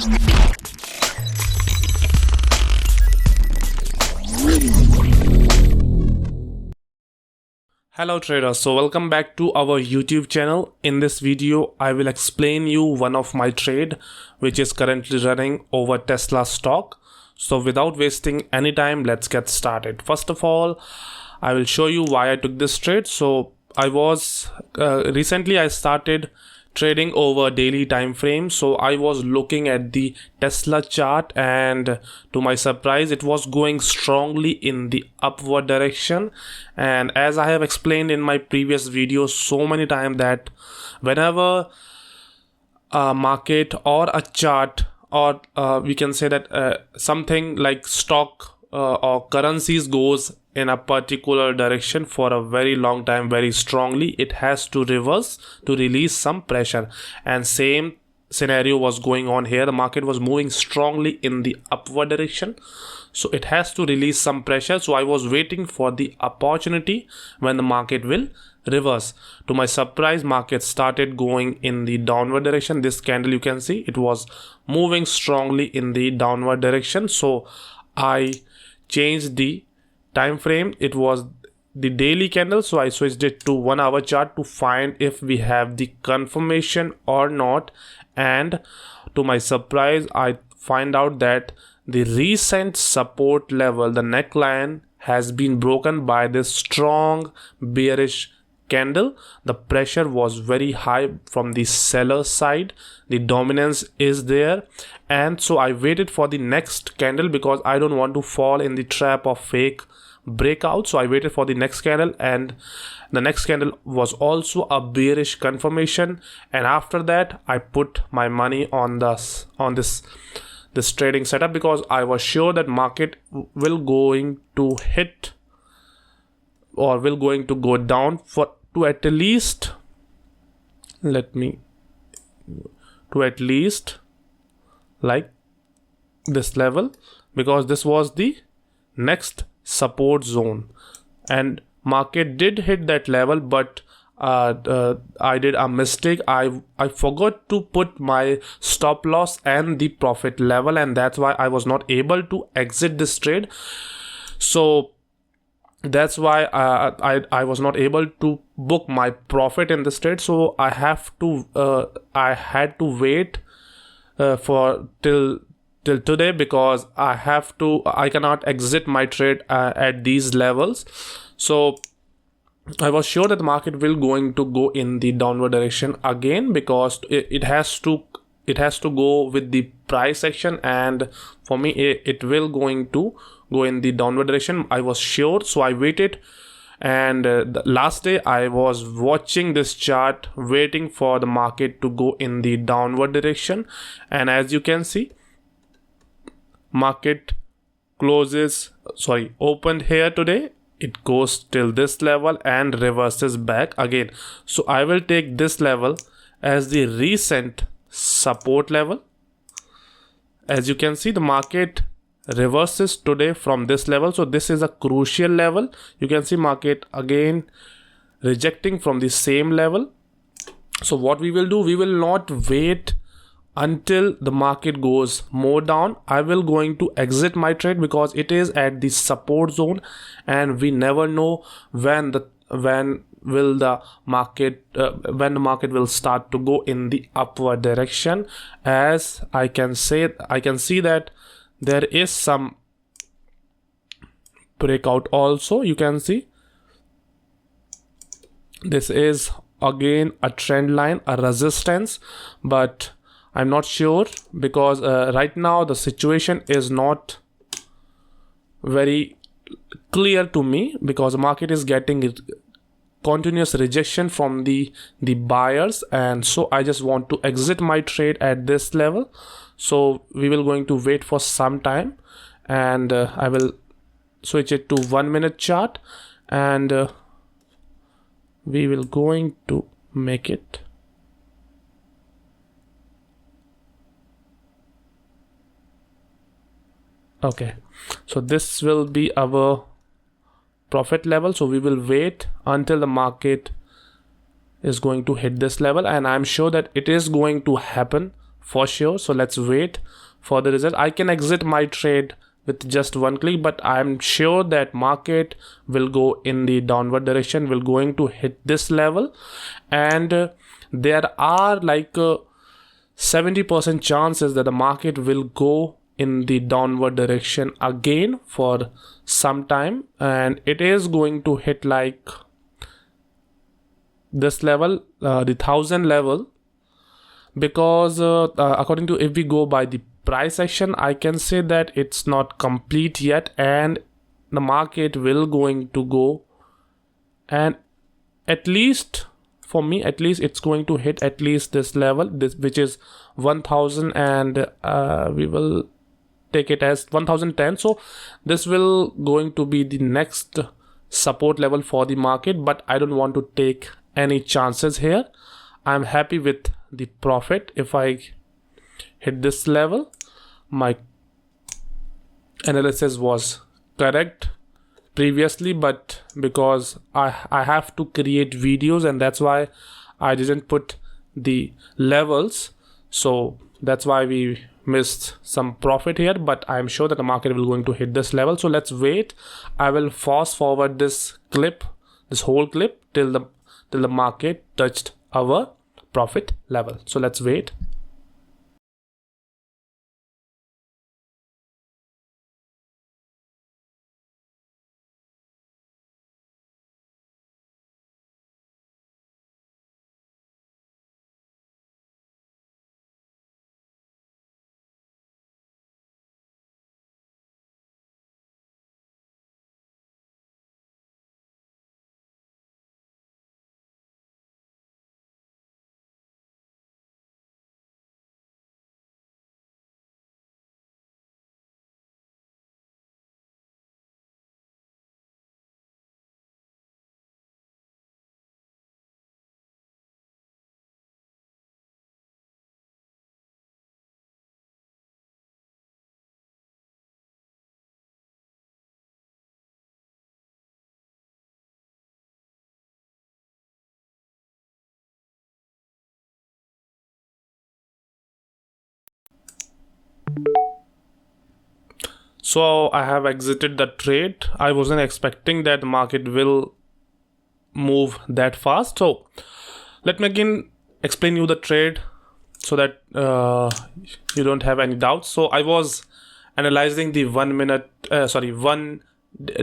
Hello traders, so welcome back to our YouTube channel. In this video I will explain you one of my trade which is currently running over Tesla stock. So without wasting any time, let's get started. First of all, I will show you why I took this trade. So I was recently I started trading over daily time frame. So I was looking at the Tesla chart, and to my surprise it was going strongly in the upward direction. And as I have explained in my previous videos so many times, that whenever a market or a chart, or we can say that something like stock or currencies goes in a particular direction for a very long time very strongly, it has to reverse to release some pressure. And same scenario was going on here. The market was moving strongly in the upward direction, so it has to release some pressure. So I was waiting for the opportunity when the market will reverse. To my surprise, market started going in the downward direction. This candle, you can see it was moving strongly in the downward direction. So I changed the time frame. It was the daily candle, so I switched it to 1 hour chart to find if we have the confirmation or not. And to my surprise, I find out that the recent support level, the neckline, has been broken by this strong bearish candle. The pressure was very high from the seller side. The dominance is there, and so I waited for the next candle because I don't want to fall in the trap of fake breakout. So I waited for the next candle, and the next candle was also a bearish confirmation. And after that I put my money on this trading setup, because I was sure that market will going to hit or will going to go down to at least like this level, because this was the next support zone. And market did hit that level, but I did a mistake. I forgot to put my stop loss and the profit level, and that's why I was not able to exit this trade. So that's why I was not able to book my profit in this trade. So I had to wait for till today, because I cannot exit my trade at these levels. So I was sure that the market will going to go in the downward direction again, because it has to go with the price action, and for me it will going to go in the downward direction. I was sure, so I waited. And the last day I was watching this chart, waiting for the market to go in the downward direction. And as you can see, market opened here today. It goes till this level and reverses back again. So I will take this level as the recent support level. As you can see, the market reverses today from this level, so this is a crucial level. You can see market again rejecting from the same level. So what we will do, we will not wait until the market goes more down. I will going to exit my trade, because it is at the support zone, and we never know when the market will start to go in the upward direction. As I can see that there is some breakout also. You can see this is again a trend line, a resistance, but I'm not sure, because right now the situation is not very clear to me, because the market is getting continuous rejection from the buyers, and so I just want to exit my trade at this level. So we will going to wait for some time, and I will switch it to 1 minute chart, and we will going to make it okay. So this will be our profit level. So we will wait until the market is going to hit this level, and I'm sure that it is going to happen for sure. So let's wait for the result. I can exit my trade with just one click, but I'm sure that market will go in the downward direction, will going to hit this level, and there are like 70% chances that the market will go in the downward direction again for some time, and it is going to hit like this level, the 1000 level, because according to, if we go by the price action, I can say that it's not complete yet, and the market will going to go, and at least for me, at least it's going to hit at least this level, this which is 1000, and we will take it as 1010. So this will going to be the next support level for the market, but I don't want to take any chances here. I'm happy with the profit. If I hit this level, my analysis was correct previously, but because I have to create videos, and that's why I didn't put the levels, so that's why we missed some profit here. But I'm sure that the market will going to hit this level. So let's wait. I will fast forward this clip, this whole clip, till the market touched our profit level. So let's wait. So I have exited the trade. I wasn't expecting that the market will move that fast. So let me again explain you the trade so that you don't have any doubts. So I was analyzing the 1 minute, one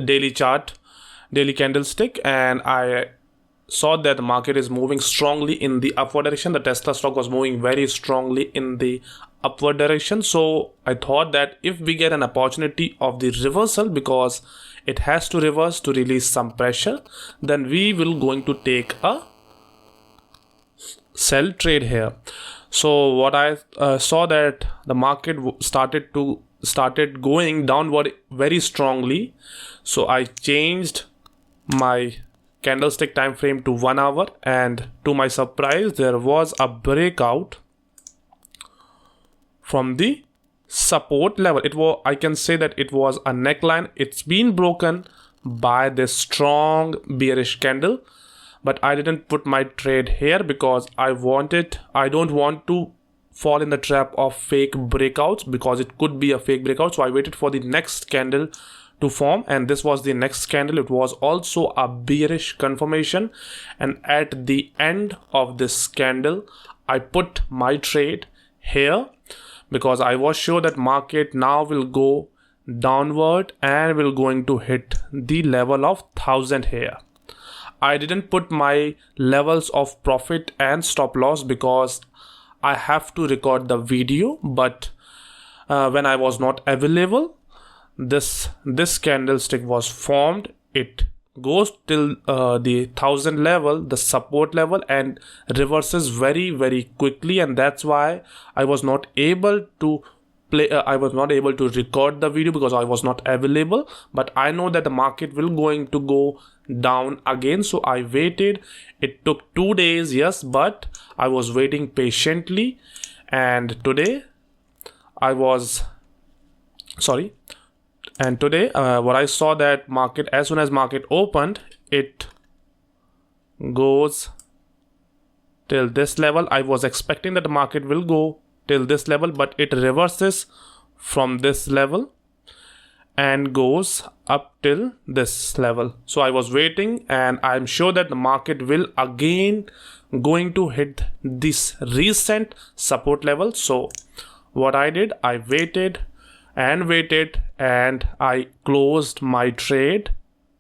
daily chart, daily candlestick, and I saw that the market is moving strongly in the upward direction. The Tesla stock was moving very strongly in the upward direction. So I thought that if we get an opportunity of the reversal, because it has to reverse to release some pressure, then we will going to take a sell trade here. So what I saw that the market started going downward very strongly. So I changed my candlestick time frame to 1 hour, and to my surprise, there was a breakout from the support level. It was, I can say that it was a neckline. It's been broken by this strong bearish candle, but I didn't put my trade here because I don't want to fall in the trap of fake breakouts, because it could be a fake breakout. So I waited for the next candle to form, and this was the next candle. It was also a bearish confirmation, and at the end of this candle I put my trade here because I was sure that market now will go downward and will going to hit the level of 1000 here. I didn't put my levels of profit and stop loss because I have to record the video, but when I was not available, this candlestick was formed. It goes till the 1000 level, the support level, and reverses very quickly, and that's why I was not able to record the video because I was not available. But I know that the market will going to go down again, so I waited. It took 2 days, yes, but I was waiting patiently, and today what I saw that market, as soon as market opened, it goes till this level. I was expecting that the market will go till this level, but it reverses from this level and goes up till this level. So I was waiting, and I'm sure that the market will again going to hit this recent support level. So what I did, I waited and waited, and I closed my trade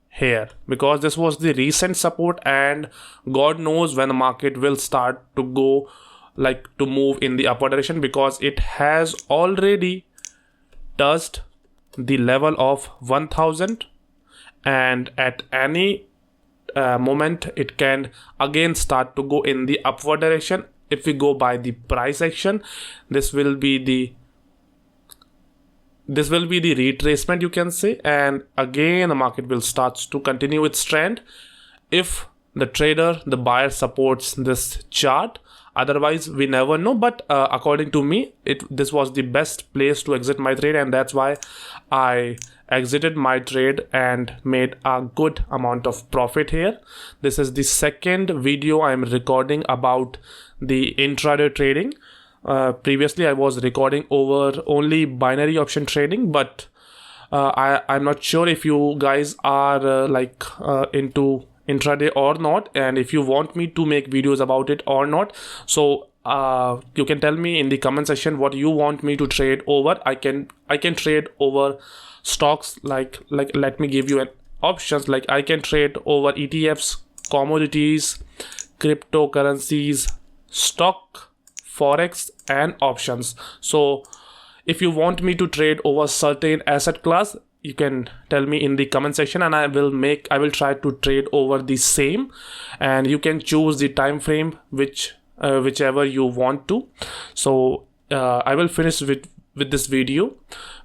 here because this was the recent support, and God knows when the market will start to go like to move in the upward direction, because it has already touched the level of 1000, and at any moment it can again start to go in the upward direction. If we go by the price action, this will be the retracement, you can say, and again the market will start to continue its trend if the buyer supports this chart. Otherwise we never know, but according to me, this was the best place to exit my trade, and that's why I exited my trade and made a good amount of profit here. This is the second video I'm recording about the intraday trading. Previously I was recording over only binary option trading, but I'm not sure if you guys are into intraday or not, and if you want me to make videos about it or not. So you can tell me in the comment section what you want me to trade over. I can trade over stocks, like let me give you an options, like I can trade over ETFs, commodities, cryptocurrencies, stock, forex, and options. So if you want me to trade over certain asset class, you can tell me in the comment section, and I will try to trade over the same, and you can choose the time frame whichever you want to. So I will finish with this video,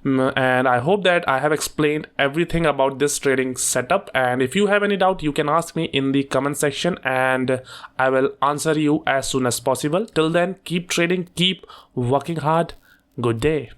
and I hope that I have explained everything about this trading setup, and if you have any doubt, you can ask me in the comment section, and I will answer you as soon as possible. Till then, keep trading, keep working hard. Good day.